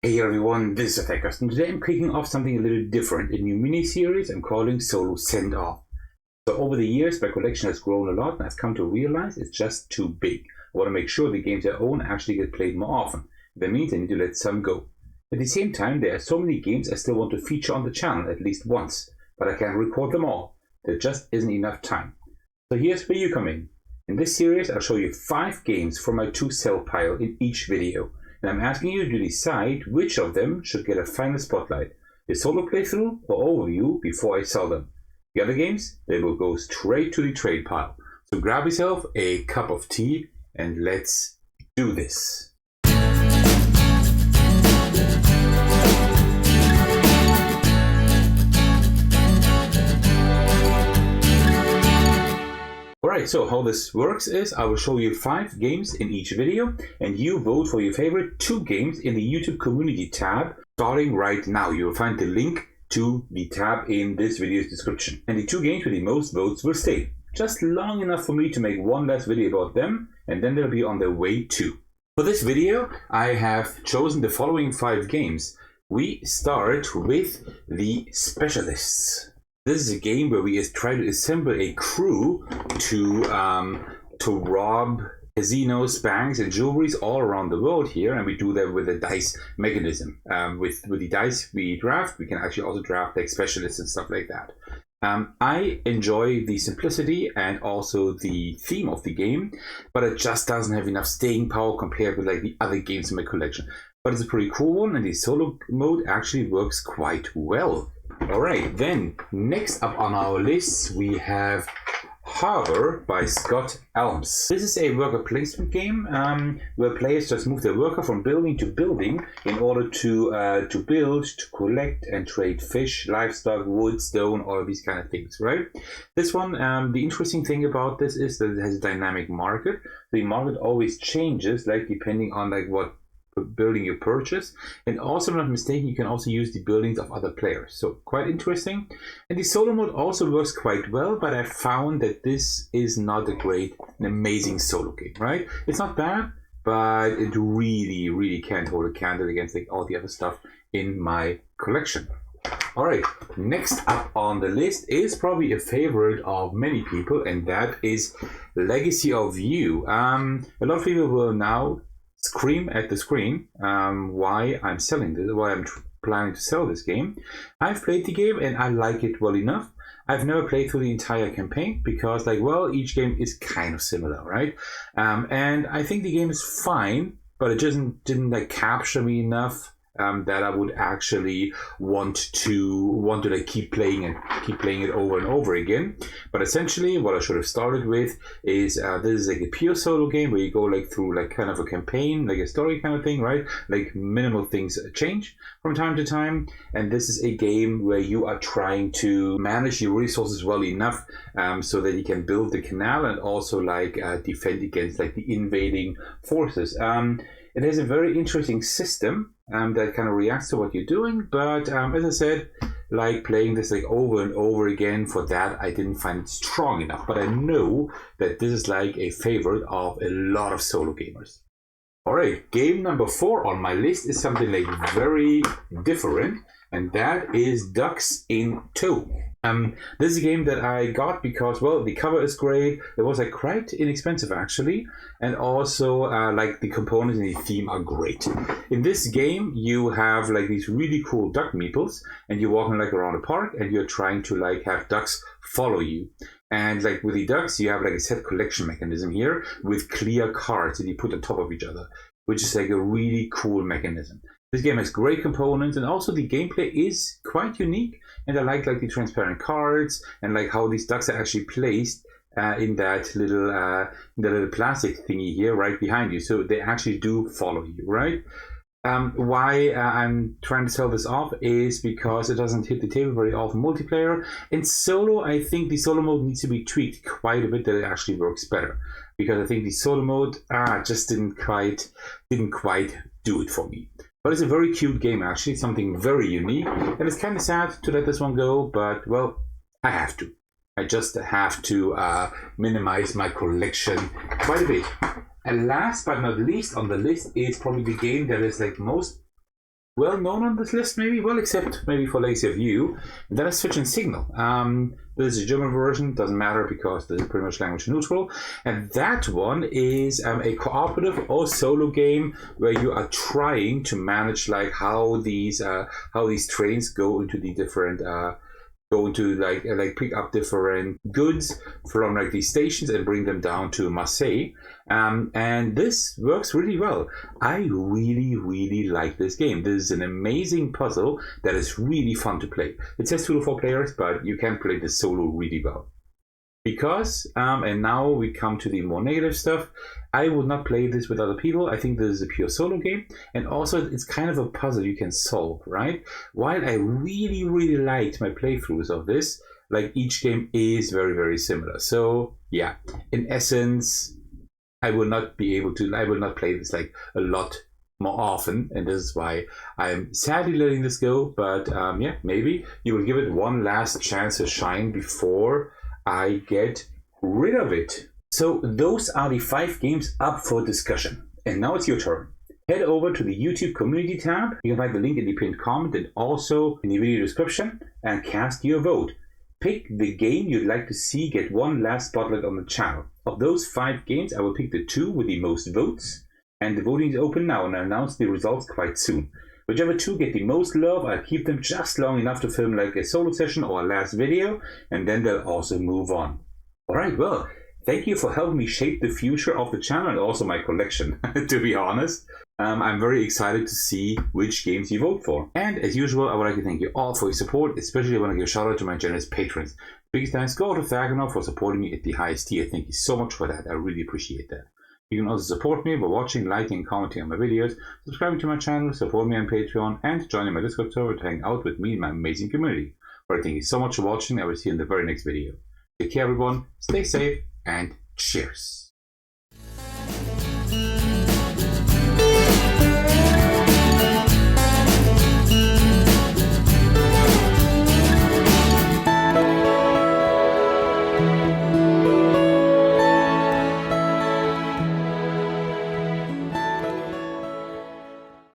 Hey everyone, this is Attackers, and today I'm kicking off something a little different, a new mini-series I'm calling Solo Send Off. So over the years, my collection has grown a lot, and I've come to realize it's just too big. I want to make sure the games I own actually get played more often. That means I need to let some go. At the same time, there are so many games I still want to feature on the channel at least once, but I can't record them all. There just isn't enough time. So here's where you come in. In this series, I'll show you 5 games from my to-sell pile in each video. And I'm asking you to decide which of them should get a final spotlight, a solo playthrough or overview before I sell them. The other games, they will go straight to the trade pile. So grab yourself a cup of tea and let's do this. Alright, so how this works is I will show you 5 games in each video and you vote for your favorite 2 games in the YouTube community tab starting right now. You will find the link to the tab in this video's description. And the 2 games with the most votes will stay. Just long enough for me to make one last video about them and then they'll be on their way too. For this video, I have chosen the following 5 games. We start with the Specialists. This is a game where we try to assemble a crew to rob casinos, banks, and jewelries all around the world here, and we do that with a dice mechanism. With the dice we draft, we can actually also draft like specialists and stuff like that. I enjoy the simplicity and also the theme of the game, but it just doesn't have enough staying power compared with like the other games in my collection. But it's a pretty cool one, and the solo mode actually works quite well. Alright, then next up on our list we have Harbour by Scott Elms. This is a worker placement game where players just move their worker from building to building in order to build, to collect and trade fish, livestock, wood, stone, all of these kind of things, right? This one, the interesting thing about this is that it has a dynamic market. The market always changes, like depending on like what building you purchase, and also, if I'm not mistaken, you can also use the buildings of other players, so quite interesting. And the solo mode also works quite well, but I found that this is not an amazing solo game, right? It's not bad, but it really can't hold a candle against like all the other stuff in my collection. Alright, next up on the list is probably a favorite of many people, and that is Legacy of You. A lot of people will now scream at the screen why I'm selling this, why I'm planning to sell this game. I've played the game and I like it well enough. I've never played through the entire campaign because, like, well, each game is kind of similar, right? And I think the game is fine, but it didn't like capture me enough that I would actually want to like keep playing it over and over again. But essentially, what I should have started with is this is like a pure solo game where you go like through like kind of a campaign, like a story kind of thing, right? Like minimal things change from time to time, and this is a game where you are trying to manage your resources well enough so that you can build the canal and also like defend against like the invading forces. It has a very interesting system that kind of reacts to what you're doing, but as I said, like playing this like over and over again, for that I didn't find it strong enough. But I know that this is like a favorite of a lot of solo gamers. Alright, game number 4 on my list is something like very different, and that is Ducks in Tow. This is a game that I got because, well, the cover is great. It was like quite inexpensive actually, and also like the components and the theme are great. In this game, you have like these really cool duck meeples, and you're walking like around a park, and you're trying to like have ducks follow you. And like with the ducks, you have like a set collection mechanism here with clear cards that you put on top of each other, which is like a really cool mechanism. This game has great components, and also the gameplay is quite unique. And I like the transparent cards and like how these ducks are actually placed in that little plastic thingy here right behind you, so they actually do follow you, right? Why I'm trying to sell this off is because it doesn't hit the table very often multiplayer. In solo, I think the solo mode needs to be tweaked quite a bit that it actually works better, because I think the solo mode just didn't quite do it for me. But it's a very cute game actually, something very unique, and it's kind of sad to let this one go, but well, I have to. I just have to minimize my collection quite a bit. And last but not least on the list is probably the game that is like most well known on this list, maybe. Well, except maybe for Lazy of You. And then I switch in Signal. This is a German version, doesn't matter because this is pretty much language neutral. And that one is a cooperative or solo game where you are trying to manage like how these trains go into the different like pick up different goods from like these stations and bring them down to Marseille. And this works really well. I really like this game. This is an amazing puzzle that is really fun to play. It says 2 to 4 players, but you can play this solo really well. Because, and now we come to the more negative stuff, I would not play this with other people. I think this is a pure solo game. And also, it's kind of a puzzle you can solve, right? While I really liked my playthroughs of this, like each game is very similar. So, yeah, in essence, I will not play this like a lot more often, and this is why I'm sadly letting this go. But yeah, maybe you will give it one last chance to shine before I get rid of it. So those are the 5 games up for discussion. And now it's your turn. Head over to the YouTube community tab. You can find the link in the pinned comment and also in the video description, and cast your vote. Pick the game you'd like to see get one last spotlight on the channel. Of those 5 games, I will pick the 2 with the most votes. And the voting is open now, and I'll announce the results quite soon. Whichever 2 get the most love, I'll keep them just long enough to film like a solo session or a last video, and then they'll also move on. Alright, well, thank you for helping me shape the future of the channel and also my collection, to be honest. I'm very excited to see which games you vote for. And as usual, I would like to thank you all for your support, especially I want to give a shout out to my generous patrons. Biggest thanks go to Faganov for supporting me at the highest tier. Thank you so much for that. I really appreciate that. You can also support me by watching, liking, and commenting on my videos, subscribing to my channel, support me on Patreon, and joining my Discord server to hang out with me in my amazing community. Alright, thank you so much for watching. I will see you in the very next video. Take care everyone, stay safe, and cheers!